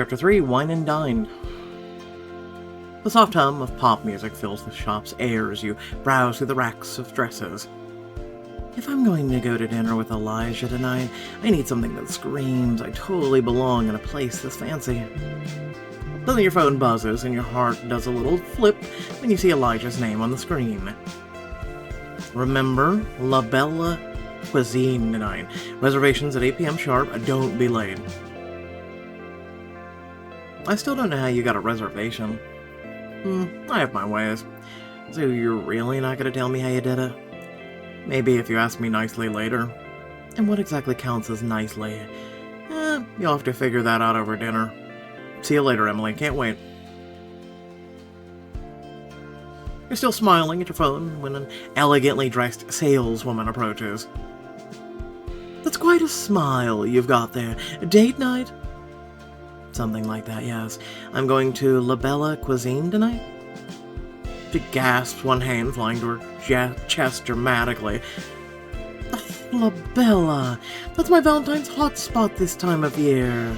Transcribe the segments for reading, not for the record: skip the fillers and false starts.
Chapter 3, Wine and Dine. The soft hum of pop music fills the shop's air as you browse through the racks of dresses. If I'm going to go to dinner with Elijah tonight, I need something that screams I totally belong in a place this fancy. Suddenly your phone buzzes and your heart does a little flip when you see Elijah's name on the screen. Remember, La Bella Cuisine tonight. Reservations at 8 p.m. sharp. Don't be late. I still don't know how you got a reservation. I have my ways. So you're really not going to tell me how you did it? Maybe if you ask me nicely later. And what exactly counts as nicely? You'll have to figure that out over dinner. See you later, Emily. Can't wait. You're still smiling at your phone when an elegantly dressed saleswoman approaches. That's quite a smile you've got there. Date night? Something like that, yes. I'm going to La Bella Cuisine tonight? She gasps, one hand flying to her chest dramatically. La Bella! That's my Valentine's hotspot this time of year.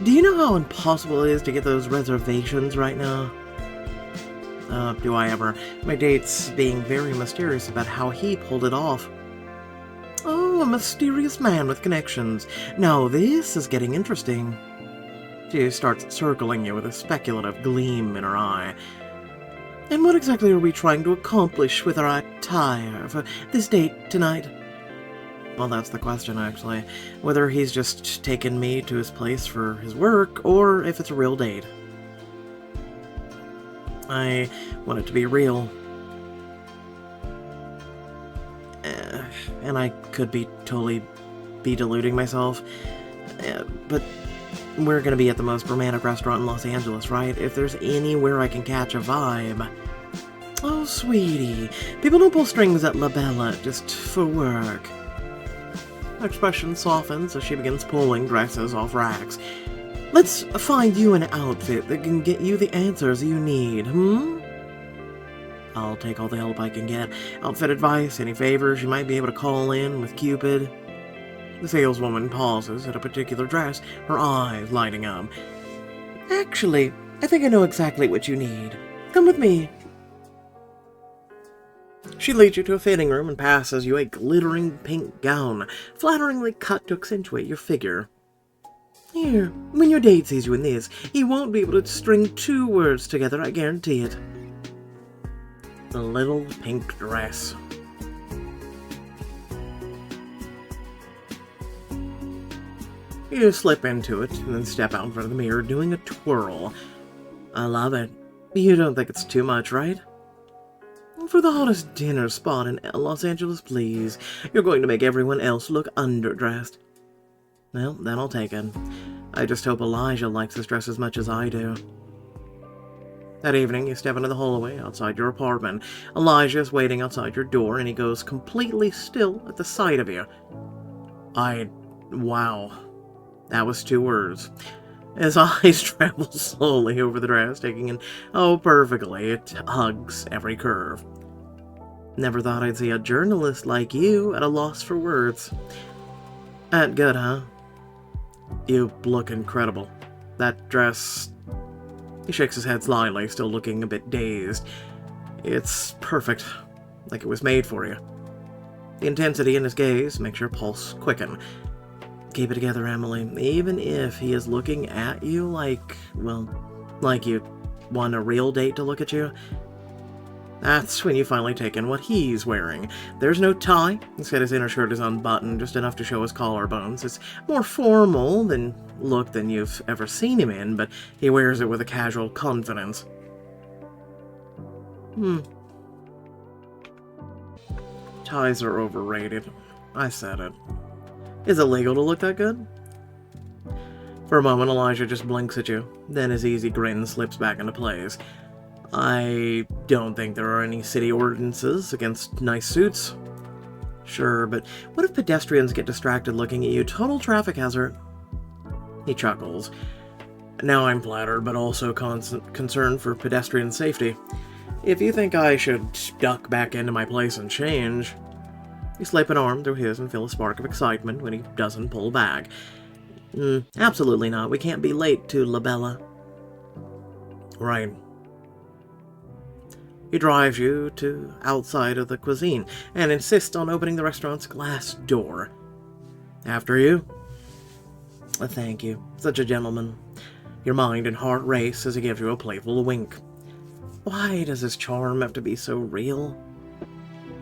Do you know how impossible it is to get those reservations right now? Do I ever? My date's being very mysterious about how he pulled it off. Oh, a mysterious man with connections. Now this is getting interesting. She starts circling you with a speculative gleam in her eye. And what exactly are we trying to accomplish with our attire for this date tonight? Well, that's the question, actually. Whether he's just taken me to his place for his work, or if it's a real date. I want it to be real. And I could be totally deluding myself. But we're gonna be at the most romantic restaurant in Los Angeles, right? If there's anywhere I can catch a vibe. Oh, sweetie. People don't pull strings at La Bella just for work. Her expression softens as she begins pulling dresses off racks. Let's find you an outfit that can get you the answers you need, I'll take all the help I can get. Outfit advice, any favors you might be able to call in with Cupid. The saleswoman pauses at a particular dress, her eyes lighting up. Actually, I think I know exactly what you need. Come with me. She leads you to a fitting room and passes you a glittering pink gown, flatteringly cut to accentuate your figure. Here, when your date sees you in this, he won't be able to string two words together, I guarantee it. The little pink dress. You slip into it, and then step out in front of the mirror, doing a twirl. I love it. You don't think it's too much, right? For the hottest dinner spot in Los Angeles, please. You're going to make everyone else look underdressed. Well, then I'll take it. I just hope Elijah likes this dress as much as I do. That evening, you step into the hallway outside your apartment. Elijah is waiting outside your door, and he goes completely still at the sight of you. Wow. That was 2 words. His eyes travel slowly over the dress, taking in, perfectly. It hugs every curve. Never thought I'd see a journalist like you at a loss for words. That good, huh? You look incredible. That dress... He shakes his head slyly, still looking a bit dazed. It's perfect. Like it was made for you. The intensity in his gaze makes your pulse quicken. Keep it together, Emily. Even if he is looking at you like you want a real date to look at you. That's when you finally take in what he's wearing. There's no tie. Instead, his inner shirt is unbuttoned, just enough to show his collarbones. It's more formal than you've ever seen him in, but he wears it with a casual confidence. Ties are overrated. I said it. Is it legal to look that good? For a moment, Elijah just blinks at you. Then his easy grin slips back into place. I don't think there are any city ordinances against nice suits. Sure, but what if pedestrians get distracted looking at you? Total traffic hazard. He chuckles. Now I'm flattered, but also concerned for pedestrian safety. If you think I should duck back into my place and change... You slip an arm through his and feel a spark of excitement when he doesn't pull back. Absolutely not. We can't be late to La Bella. Right. He drives you to outside of the cuisine and insists on opening the restaurant's glass door. After you. Thank you. Such a gentleman. Your mind and heart race as he gives you a playful wink. Why does his charm have to be so real?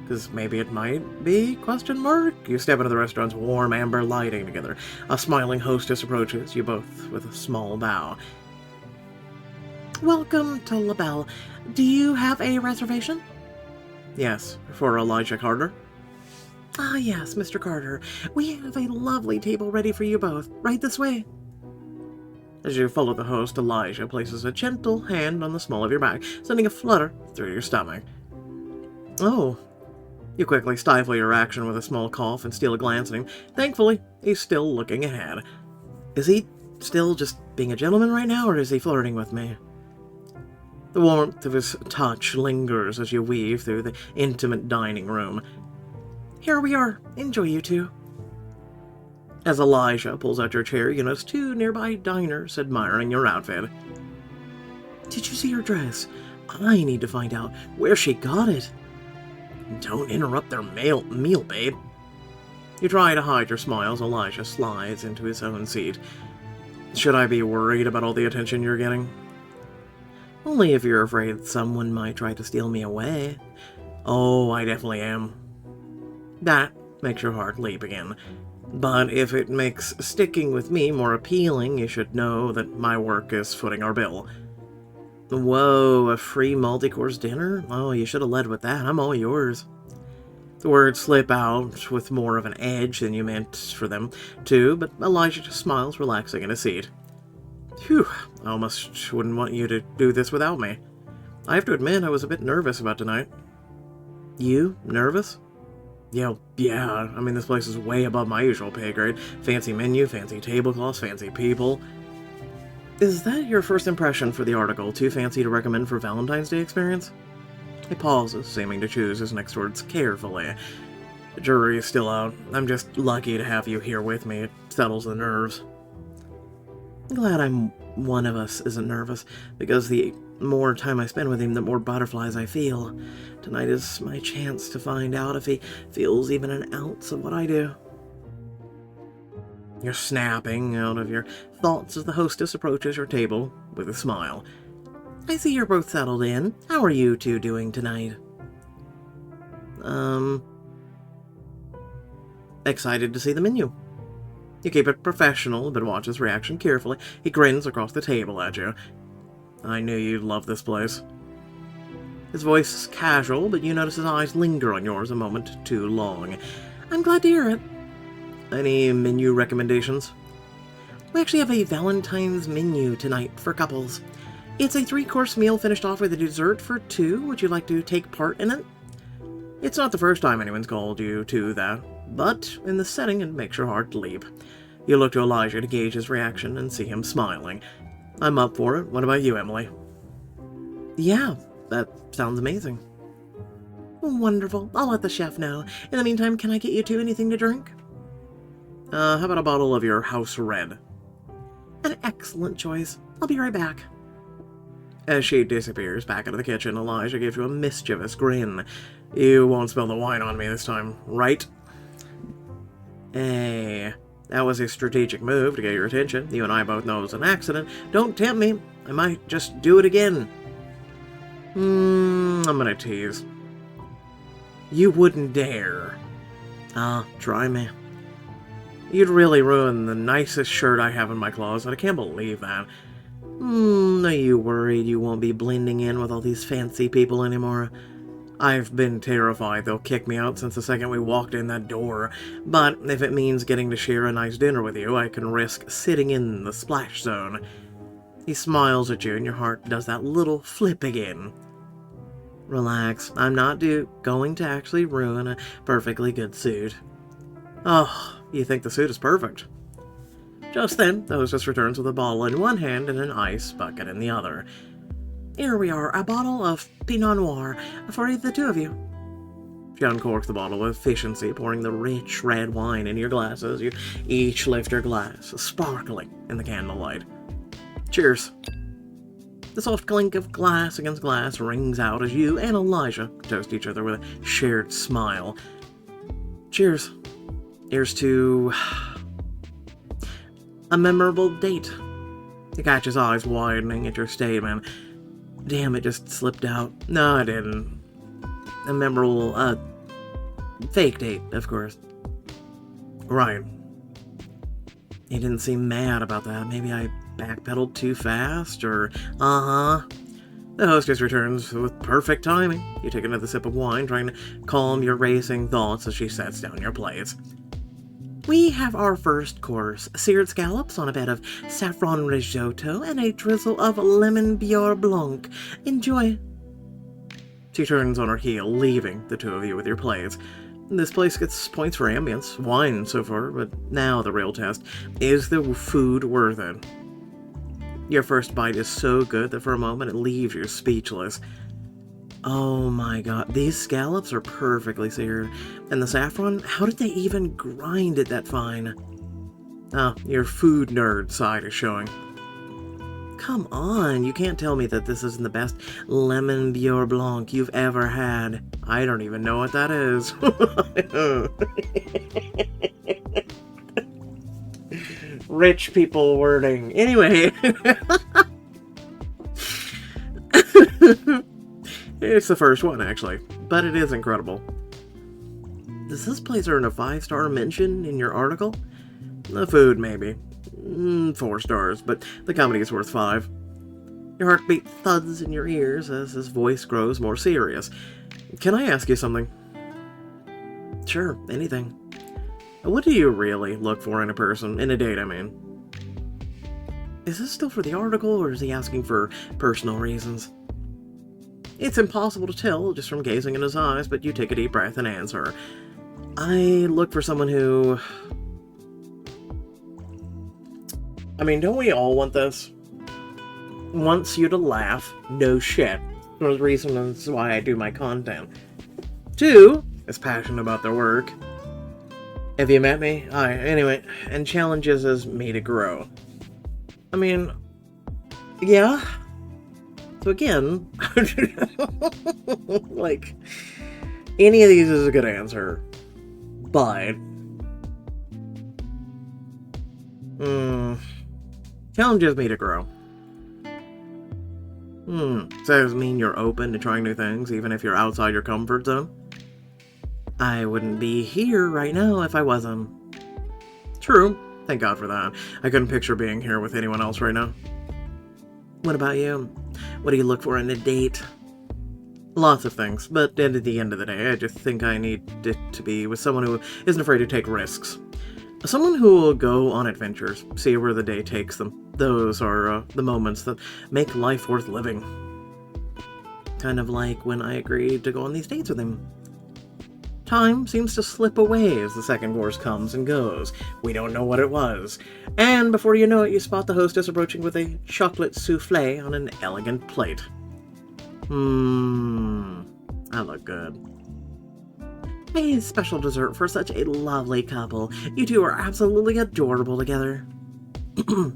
Because maybe it might be, ? You step into the restaurant's warm amber lighting together. A smiling hostess approaches you both with a small bow. Welcome to La Belle. Do you have a reservation? Yes, for Elijah Carter. Ah, yes, Mr. Carter. We have a lovely table ready for you both. Right this way. As you follow the host, Elijah places a gentle hand on the small of your back, sending a flutter through your stomach. Oh. You quickly stifle your reaction with a small cough and steal a glance at him. Thankfully, he's still looking ahead. Is he still just being a gentleman right now, or is he flirting with me? The warmth of his touch lingers as you weave through the intimate dining room. Here we are. Enjoy, you two. As Elijah pulls out your chair, you notice two nearby diners admiring your outfit. Did you see her dress? I need to find out where she got it. Don't interrupt their meal, babe. You try to hide your smile as Elijah slides into his own seat. Should I be worried about all the attention you're getting? Only if you're afraid someone might try to steal me away. Oh, I definitely am. That makes your heart leap again. But if it makes sticking with me more appealing, you should know that my work is footing our bill. Whoa, a free multi-course dinner? Oh, you should have led with that. I'm all yours. The words slip out with more of an edge than you meant for them to, but Elijah just smiles, relaxing in his seat. Phew, I almost wouldn't want you to do this without me. I have to admit I was a bit nervous about tonight. You? Nervous? Yeah, I mean, this place is way above my usual pay grade. Fancy menu, fancy tablecloths, fancy people. Is that your first impression for the article? Too fancy to recommend for Valentine's Day experience? He pauses, seeming to choose his next words carefully. The jury is still out. I'm just lucky to have you here with me. It settles the nerves. I'm glad one of us isn't nervous, because the more time I spend with him, the more butterflies I feel. Tonight is my chance to find out if he feels even an ounce of what I do. You're snapping out of your thoughts as the hostess approaches your table with a smile. I see you're both settled in. How are you two doing tonight? Excited to see the menu. You keep it professional, but watch his reaction carefully. He grins across the table at you. I knew you'd love this place. His voice is casual, but you notice his eyes linger on yours a moment too long. I'm glad to hear it. Any menu recommendations? We actually have a Valentine's menu tonight for couples. It's a 3-course meal finished off with a dessert for 2. Would you like to take part in it? It's not the first time anyone's called you to that, but in the setting it makes your heart leap. You look to Elijah to gauge his reaction and see him smiling. I'm up for it. What about you, Emily? Yeah, that sounds amazing. Wonderful. I'll let the chef know. In the meantime, can I get you two anything to drink? How about a bottle of your house red? An excellent choice. I'll be right back. As she disappears back into the kitchen, Elijah gives you a mischievous grin. You won't spill the wine on me this time, right? Hey, that was a strategic move to get your attention. You and I both know it was an accident. Don't tempt me. I might just do it again. I'm gonna tease. You wouldn't dare. Try me. You'd really ruin the nicest shirt I have in my closet. I can't believe that. Are you worried you won't be blending in with all these fancy people anymore? I've been terrified they'll kick me out since the second we walked in that door, but if it means getting to share a nice dinner with you, I can risk sitting in the splash zone. He smiles at you and your heart does that little flip again. Relax, I'm not going to actually ruin a perfectly good suit. Oh, you think the suit is perfect? Just then, the hostess returns with a bottle in one hand and an ice bucket in the other. Here we are, a bottle of Pinot Noir for the two of you. She uncorks the bottle with efficiency, pouring the rich red wine into your glasses. You each lift your glass, sparkling in the candlelight. Cheers. The soft clink of glass against glass rings out as you and Elijah toast each other with a shared smile. Cheers. Here's to a memorable date. He catches eyes widening at your statement. Damn, it just slipped out. No, it didn't. A memorable, fake date, of course. Right. He didn't seem mad about that. Maybe I backpedaled too fast, or The hostess returns with perfect timing. You take another sip of wine, trying to calm your racing thoughts as she sets down your plates. We have our first course, seared scallops on a bed of saffron risotto and a drizzle of lemon beurre blanc. Enjoy. She turns on her heel, leaving the two of you with your plates. This place gets points for ambience, wine so far, but now the real test. Is the food worth it? Your first bite is so good that for a moment it leaves you speechless. Oh my god, these scallops are perfectly seared. And the saffron, how did they even grind it that fine? Ah, your food nerd side is showing. Come on, you can't tell me that this isn't the best lemon beurre blanc you've ever had. I don't even know what that is. Rich people wording. Anyway. It's the first one, actually, but it is incredible. Does this place earn a 5-star mention in your article? The food, maybe. 4 stars, but the comedy is worth 5. Your heartbeat thuds in your ears as his voice grows more serious. Can I ask you something? Sure, anything. What do you really look for in a person? In a date, I mean. Is this still for the article, or is he asking for personal reasons? It's impossible to tell just from gazing in his eyes, but you take a deep breath and answer. I look for someone who... I mean, don't we all want this? Wants you to laugh, no shit. One reason that's why I do my content. 2, is passionate about their work. Have you met me? Anyway, and challenges me to grow. I mean, yeah. So again, like, any of these is a good answer, but, challenges me to grow. Does it mean you're open to trying new things, even if you're outside your comfort zone? I wouldn't be here right now if I wasn't. True, thank God for that. I couldn't picture being here with anyone else right now. What about you? What do you look for in a date? Lots of things, but at the end of the day, I just think I need it to be with someone who isn't afraid to take risks. Someone who will go on adventures, see where the day takes them. Those are the moments that make life worth living. Kind of like when I agreed to go on these dates with him. Time seems to slip away as the second course comes and goes. We don't know what it was. And before you know it, you spot the hostess approaching with a chocolate souffle on an elegant plate. I look good. A special dessert for such a lovely couple. You two are absolutely adorable together.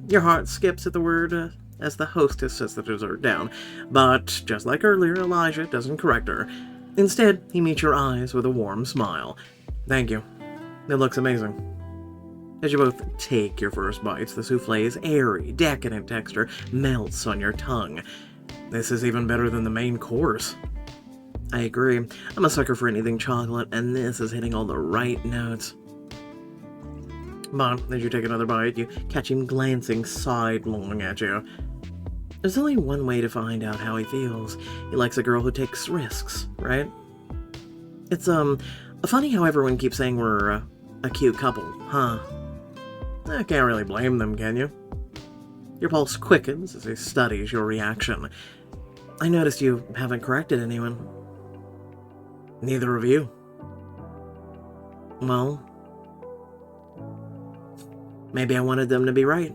Your heart skips at the word as the hostess sets the dessert down. But, just like earlier, Elijah doesn't correct her. Instead, he meets your eyes with a warm smile. Thank you. It looks amazing. As you both take your first bites, the souffle's airy, decadent texture melts on your tongue. This is even better than the main course. I agree. I'm a sucker for anything chocolate, and this is hitting all the right notes. But as you take another bite, you catch him glancing sidelong at you. There's only one way to find out how he feels. He likes a girl who takes risks, right? It's, funny how everyone keeps saying we're a cute couple, huh? I can't really blame them, can you? Your pulse quickens as he studies your reaction. I noticed you haven't corrected anyone. Neither of you. Well, maybe I wanted them to be right.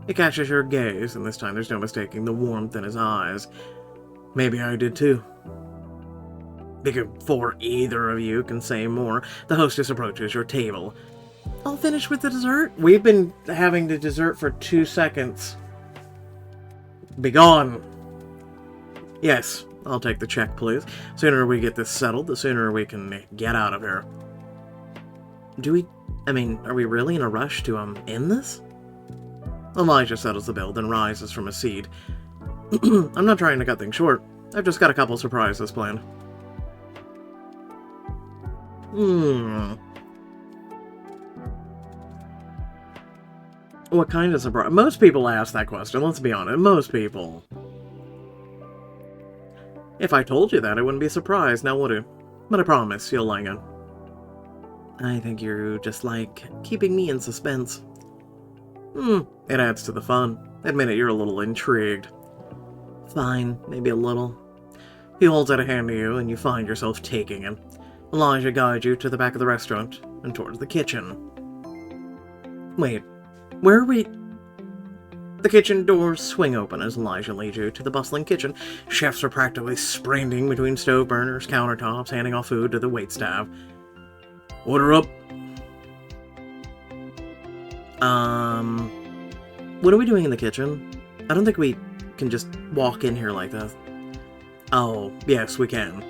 He catches your gaze, and this time there's no mistaking the warmth in his eyes. Maybe I did too. Before either of you can say more, the hostess approaches your table. I'll finish with the dessert. We've been having the dessert for 2 seconds. Be gone. Yes, I'll take the check, please. Sooner we get this settled, the sooner we can get out of here. Are we really in a rush to, end this? Elijah settles the bill, then rises from his seat. I'm not trying to cut things short. I've just got a couple surprises planned. What kind of surprise? Most people ask that question, let's be honest. Most people. If I told you that, I wouldn't be surprised, now would you? But I promise, you'll like it. I think you just like keeping me in suspense. It adds to the fun. Admit it, you're a little intrigued. Fine, maybe a little. He holds out a hand to you, and you find yourself taking it. Elijah guides you to the back of the restaurant, and towards the kitchen. Wait, where are we? The kitchen doors swing open as Elijah leads you to the bustling kitchen. Chefs are practically sprinting between stove burners, countertops, handing off food to the waitstaff. Order up. What are we doing in the kitchen? I don't think we can just walk in here like that. Oh, yes, we can.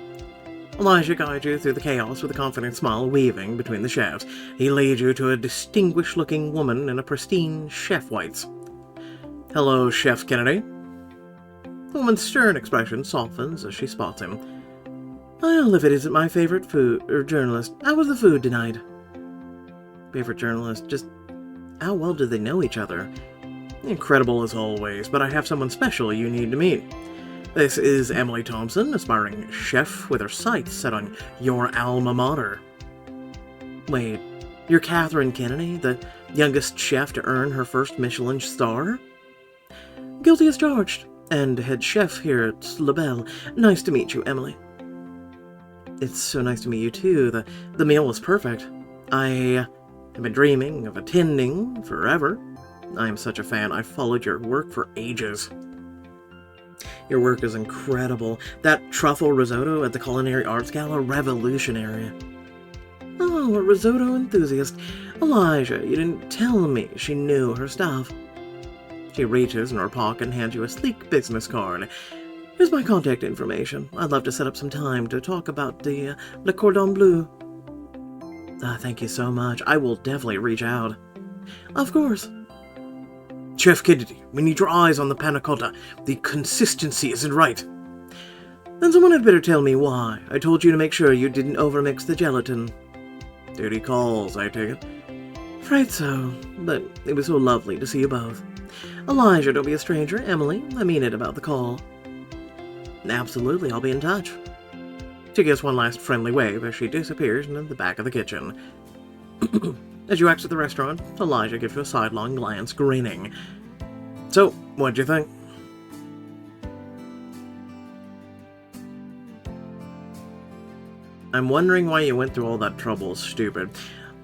Elijah guides you through the chaos with a confident smile weaving between the chefs. He leads you to a distinguished-looking woman in a pristine chef whites. Hello, Chef Kennedy. The woman's stern expression softens as she spots him. Well, if it isn't my favorite journalist, how was the food tonight? Favorite journalist, just how well do they know each other? Incredible as always, but I have someone special you need to meet. This is Emily Thompson, aspiring chef with her sights set on your alma mater. Wait, you're Catherine Kennedy, the youngest chef to earn her first Michelin star? Guilty as charged, and head chef here at La Belle. Nice to meet you, Emily. It's so nice to meet you too. The meal was perfect. I have been dreaming of attending forever. I am such a fan. I've followed your work for ages. Your work is incredible. That truffle risotto at the Culinary Arts Gala, revolutionary. Oh, a risotto enthusiast. Elijah, you didn't tell me she knew her stuff. She reaches in her pocket and hands you a sleek business card. Here's my contact information. I'd love to set up some time to talk about the Le Cordon Bleu. Thank you so much. I will definitely reach out. Of course. Chef Kennedy, we need your eyes on the panna cotta. The consistency isn't right. Then someone had better tell me why. I told you to make sure you didn't overmix the gelatin. Duty calls, I take it. Afraid so, but it was so lovely to see you both. Elijah, don't be a stranger. Emily, I mean it about the call. Absolutely, I'll be in touch. She gives one last friendly wave as she disappears into the back of the kitchen. As you exit the restaurant, Elijah gives you a sidelong glance, grinning. So, what'd you think? I'm wondering why you went through all that trouble, stupid.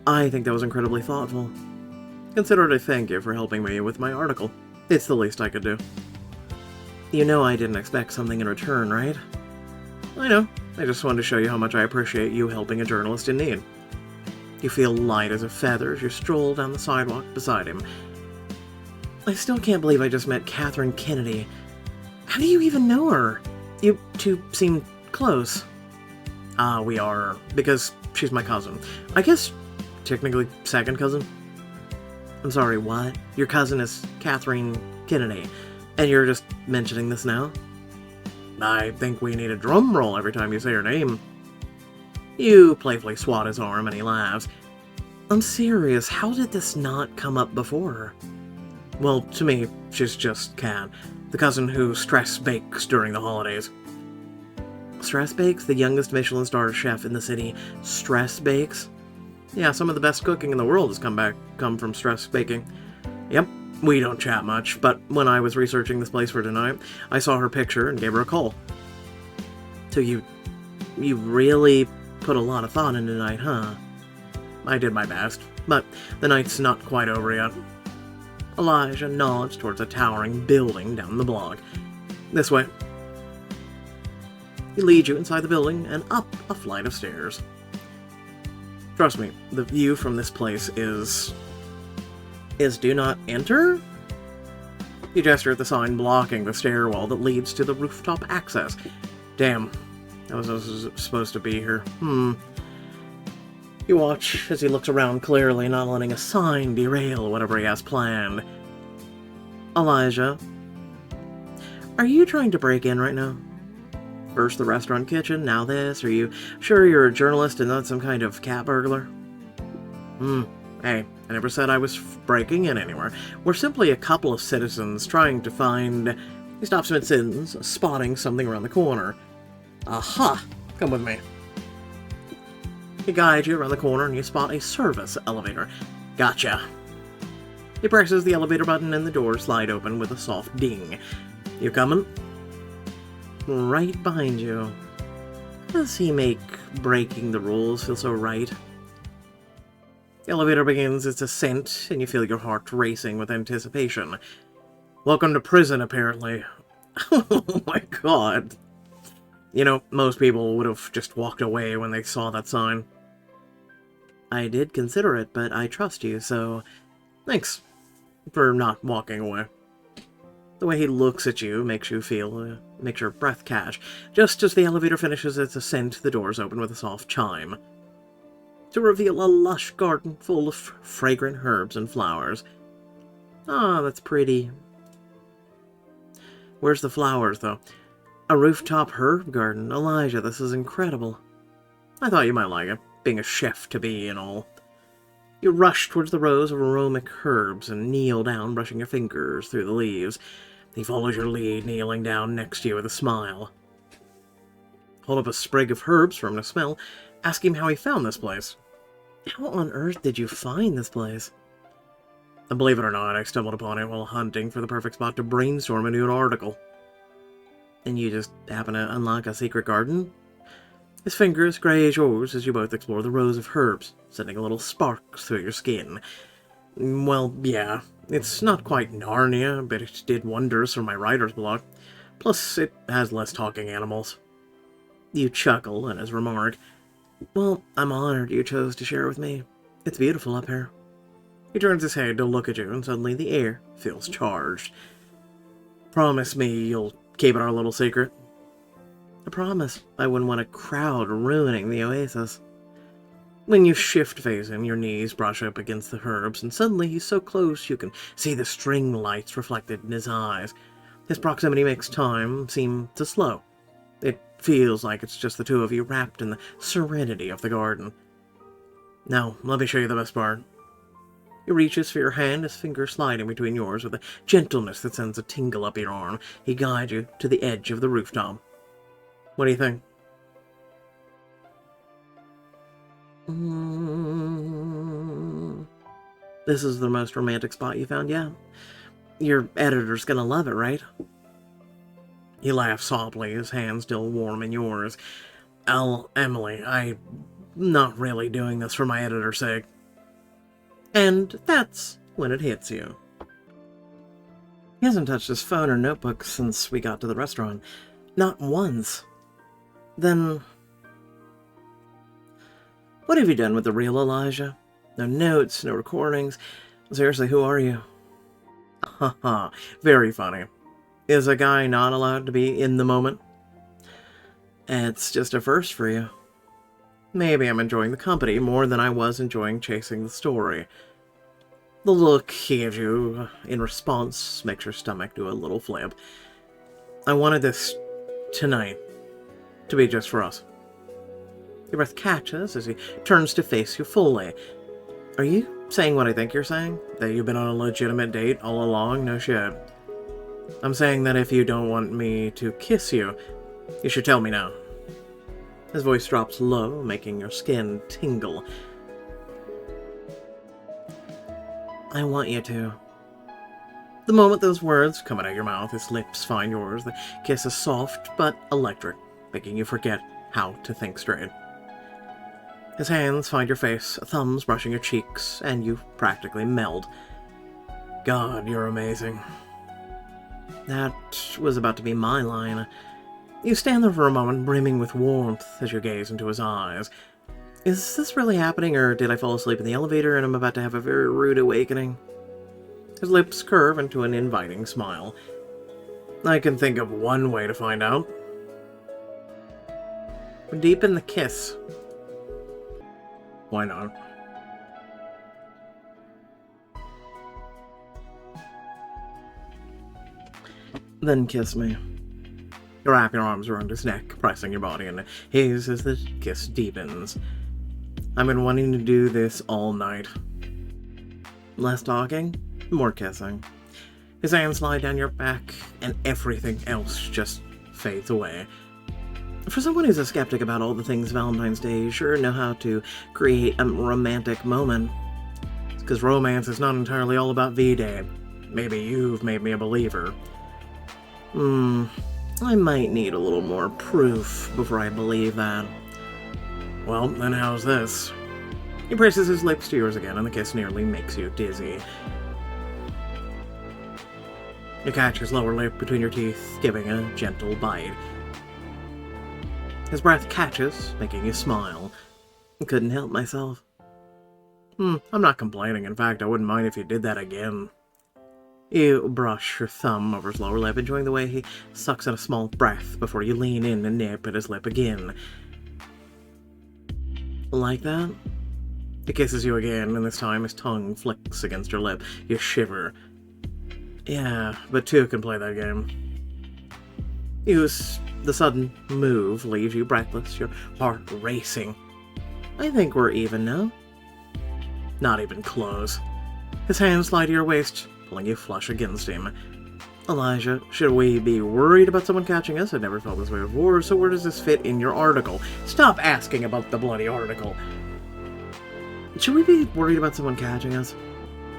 I think that was incredibly thoughtful. Consider it a thank you for helping me with my article. It's the least I could do. You know I didn't expect something in return, right? I know. I just wanted to show you how much I appreciate you helping a journalist in need. You feel light as a feather as you stroll down the sidewalk beside him. I still can't believe I just met Catherine Kennedy. How do you even know her? You two seem close. We are, because she's my cousin. I guess, technically, second cousin? I'm sorry, what? Your cousin is Catherine Kennedy, and you're just mentioning this now? I think we need a drum roll every time you say her name. You playfully swat his arm and he laughs. I'm serious, how did this not come up before? Well, to me, she's just Kat, the cousin who stress bakes during the holidays. Stress bakes? The youngest Michelin star chef in the city stress bakes? Yeah, some of the best cooking in the world has come from stress baking. Yep, we don't chat much, but when I was researching this place for tonight, I saw her picture and gave her a call. So you really put a lot of thought into tonight, huh? I did my best, but the night's not quite over yet. Elijah nods towards a towering building down the block. This way. He leads you inside the building and up a flight of stairs. Trust me, the view from this place is do not enter? You gesture at the sign blocking the stairwell that leads to the rooftop access. Damn, I was supposed to be here. You watch as he looks around clearly, not letting a sign derail whatever he has planned. Elijah, are you trying to break in right now? First the restaurant kitchen, now this. Are you sure you're a journalist and not some kind of cat burglar? Hey, I never said I was breaking in anywhere. We're simply a couple of citizens trying to find... He stops mid-sentence, spotting something around the corner. Aha! Come with me. He guides you around the corner and you spot a service elevator. Gotcha. He presses the elevator button and the doors slide open with a soft ding. You coming? Right behind you. How does he make breaking the rules feel so right? The elevator begins its ascent, and you feel your heart racing with anticipation. Welcome to prison, apparently. Oh my god. You know, most people would have just walked away when they saw that sign. I did consider it, but I trust you, so thanks for not walking away. The way he looks at you makes you feel, makes your breath catch. Just as the elevator finishes its ascent, the doors open with a soft chime, to reveal a lush garden full of fragrant herbs and flowers. Ah, that's pretty. Where's the flowers, though? A rooftop herb garden. Elijah, this is incredible. I thought you might like it, being a chef-to-be and all. You rush towards the rows of aromatic herbs and kneel down, brushing your fingers through the leaves. He follows your lead, kneeling down next to you with a smile. Hold up a sprig of herbs for him to smell. Ask him how he found this place. How on earth did you find this place? And believe it or not, I stumbled upon it while hunting for the perfect spot to brainstorm a new article. And you just happen to unlock a secret garden? His fingers graze yours as you both explore the rows of herbs, sending a little sparks through your skin. Well, yeah, it's not quite Narnia, but it did wonders for my writer's block. Plus, it has less talking animals. You chuckle at his remark. Well, I'm honored you chose to share with me. It's beautiful up here. He turns his head to look at you, and suddenly the air feels charged. Promise me you'll keep it our little secret. I promise I wouldn't want a crowd ruining the oasis. When you shift face him, your knees brush up against the herbs, and suddenly he's so close you can see the string lights reflected in his eyes. His proximity makes time seem to slow. It feels like it's just the two of you wrapped in the serenity of the garden. Now, let me show you the best part. He reaches for your hand, his fingers sliding between yours with a gentleness that sends a tingle up your arm. He guides you to the edge of the rooftop. What do you think? This is the most romantic spot you found yet. Your editor's gonna love it, right? He laughs softly, his hand still warm in yours. Emily, I'm not really doing this for my editor's sake. And that's when it hits you. He hasn't touched his phone or notebook since we got to the restaurant. Not once. Then... what have you done with the real Elijah? No notes, no recordings. Seriously, who are you? Haha, very funny. Is a guy not allowed to be in the moment? It's just a first for you. Maybe I'm enjoying the company more than I was enjoying chasing the story. The look he gives you in response makes your stomach do a little flip. I wanted this tonight to be just for us. Your breath catches as he turns to face you fully. Are you saying what I think you're saying? That you've been on a legitimate date all along? No shit. I'm saying that if you don't want me to kiss you, you should tell me now. His voice drops low, making your skin tingle. I want you to. The moment those words come out of your mouth, his lips find yours. The kiss is soft but electric, making you forget how to think straight. His hands find your face, thumbs brushing your cheeks, and you practically meld. God, you're amazing. That was about to be my line. You stand there for a moment, brimming with warmth as you gaze into his eyes. Is this really happening, or did I fall asleep in the elevator and I'm about to have a very rude awakening? His lips curve into an inviting smile. I can think of one way to find out. Deepen the kiss. Why not? Then kiss me. You wrap your arms around his neck, pressing your body into his as the kiss deepens. I've been wanting to do this all night. Less talking, more kissing. His hands slide down your back, and everything else just fades away. For someone who's a skeptic about all the things Valentine's Day, you sure know how to create a romantic moment. It's because romance is not entirely all about V-Day. Maybe you've made me a believer. I might need a little more proof before I believe that. Well, then how's this? He presses his lips to yours again, and the kiss nearly makes you dizzy. You catch his lower lip between your teeth, giving a gentle bite. His breath catches, making you smile. I couldn't help myself. I'm not complaining. In fact, I wouldn't mind if you did that again. You brush your thumb over his lower lip, enjoying the way he sucks in a small breath before you lean in and nip at his lip again. Like that? He kisses you again, and this time his tongue flicks against your lip. You shiver. Yeah, but two can play that game. The sudden move leaves you breathless, your heart racing. I think we're even now. Not even close. His hands slide to your waist, pulling you flush against him. Elijah, should we be worried about someone catching us? I've never felt this way before, so where does this fit in your article? Stop asking about the bloody article. Should we be worried about someone catching us?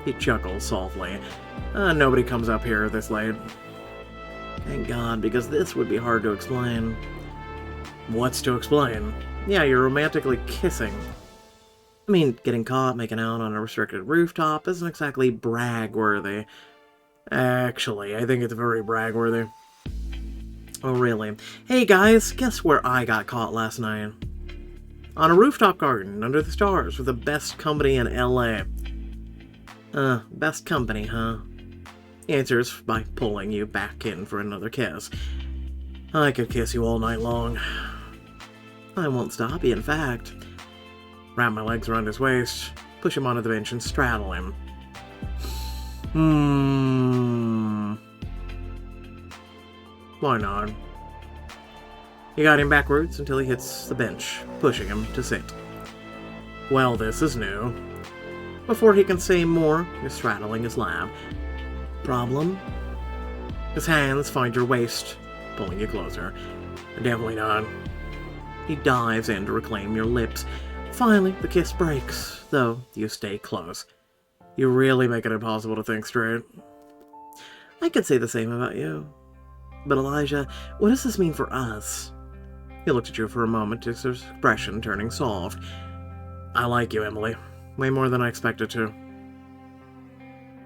He chuckles softly. Nobody comes up here this late. Thank God, because this would be hard to explain. What's to explain? Yeah, you're romantically kissing. I mean, getting caught making out on a restricted rooftop isn't exactly brag-worthy. Actually, I think it's very brag-worthy. Oh, really? Hey, guys, guess where I got caught last night? On a rooftop garden, under the stars, with the best company in L.A. Best company, huh? He answers by pulling you back in for another kiss. I could kiss you all night long. I won't stop you, in fact. Wrap my legs around his waist, push him onto the bench, and straddle him. Why not? You got him backwards until he hits the bench, pushing him to sit. Well, this is new. Before he can say more, you're straddling his lap. Problem? His hands find your waist, pulling you closer. Definitely not. He dives in to reclaim your lips. Finally, the kiss breaks, though you stay close. You really make it impossible to think straight. I could say the same about you. But Elijah, what does this mean for us? He looked at you for a moment, his expression turning soft. I like you, Emily. Way more than I expected to.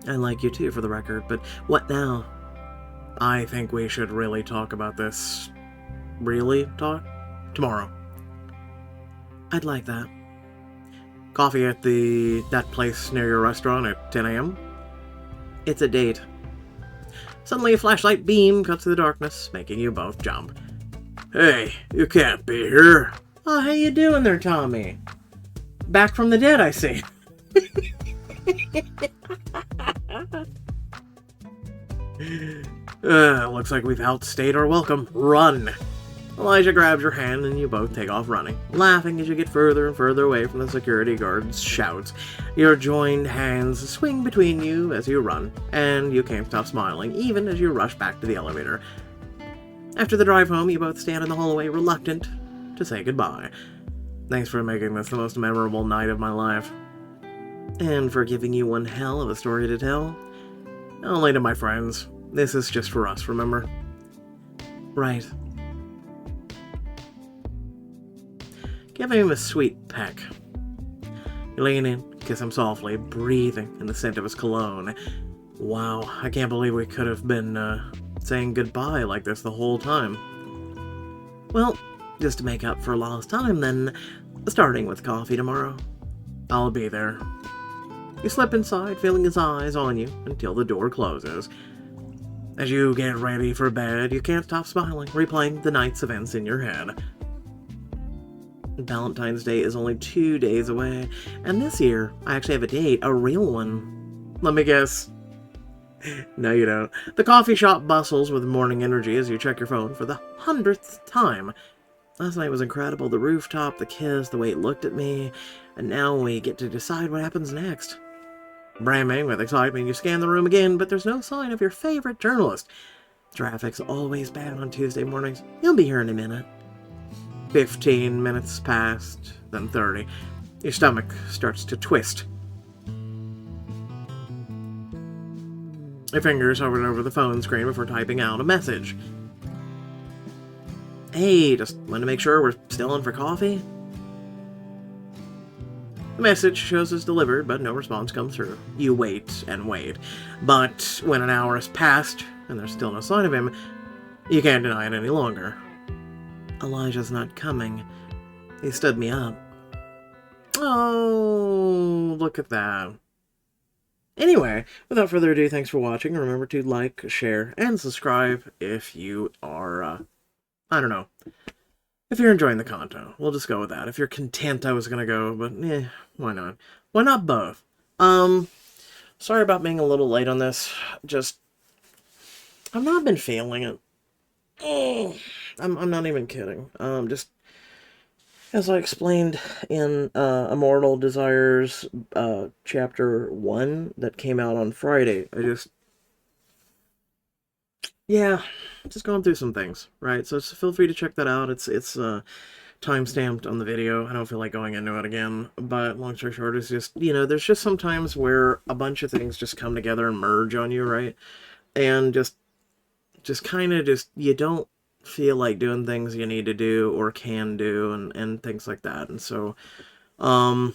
I like you too, for the record, but what now? I think we should really talk about this. Really talk? Tomorrow. I'd like that. Coffee at that place near your restaurant at 10 a.m.? It's a date. Suddenly a flashlight beam cuts through the darkness, making you both jump. Hey, you can't be here. Oh, how you doing there, Tommy? Back from the dead, I see. Looks like we've outstayed our welcome. Run! Elijah grabs your hand and you both take off running, laughing as you get further and further away from the security guard's shouts. Your joined hands swing between you as you run, and you can't stop smiling, even as you rush back to the elevator. After the drive home, you both stand in the hallway, reluctant to say goodbye. Thanks for making this the most memorable night of my life. And for giving you one hell of a story to tell. Only to my friends. This is just for us, remember? Right. Give him a sweet peck. You lean in, kiss him softly, breathing in the scent of his cologne. Wow, I can't believe we could have been saying goodbye like this the whole time. Well, just to make up for lost time, then, starting with coffee tomorrow. I'll be there. You slip inside, feeling his eyes on you until the door closes. As you get ready for bed, you can't stop smiling, replaying the night's events in your head. Valentine's Day is only 2 days away, and this year, I actually have a date, a real one. Let me guess. No, you don't. The coffee shop bustles with morning energy as you check your phone for the 100th time. Last night was incredible. The rooftop, the kiss, the way it looked at me, and now we get to decide what happens next. Brimming with excitement, you scan the room again, but there's no sign of your favorite journalist. Traffic's always bad on Tuesday mornings. He'll be here in a minute. 15 minutes passed, then 30. Your stomach starts to twist. Your fingers hovered over the phone screen before typing out a message. Hey, just want to make sure we're still in for coffee? The message shows it's delivered, but no response comes through. You wait and wait. But when an hour has passed, and there's still no sign of him, you can't deny it any longer. Elijah's not coming. He stood me up. Oh, look at that. Anyway, without further ado, thanks for watching. Remember to like, share, and subscribe if you are, I don't know. If you're enjoying the content, we'll just go with that. If you're content, I was gonna go, but why not? Why not both? Sorry about being a little late on this. Just, I've not been feeling it. I'm not even kidding. Just, as I explained in Immortal Desires, Chapter 1 that came out on Friday, yeah, just going through some things, right? So feel free to check that out. It's time-stamped on the video. I don't feel like going into it again, but long story short is just, there's just some times where a bunch of things just come together and merge on you, right? And just kind of you don't feel like doing things you need to do or can do and things like that. And so, I'm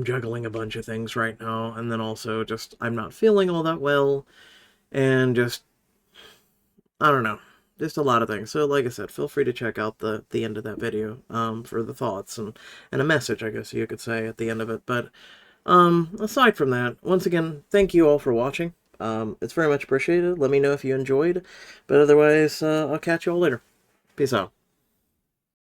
juggling a bunch of things right now, and then also just, I'm not feeling all that well, and just, I don't know, just a lot of things. So like I said, feel free to check out the end of that video for the thoughts and a message, I guess you could say, at the end of it. But aside from that, once again, thank you all for watching. It's very much appreciated. Let me know if you enjoyed, but otherwise, I'll catch you all later. Peace out.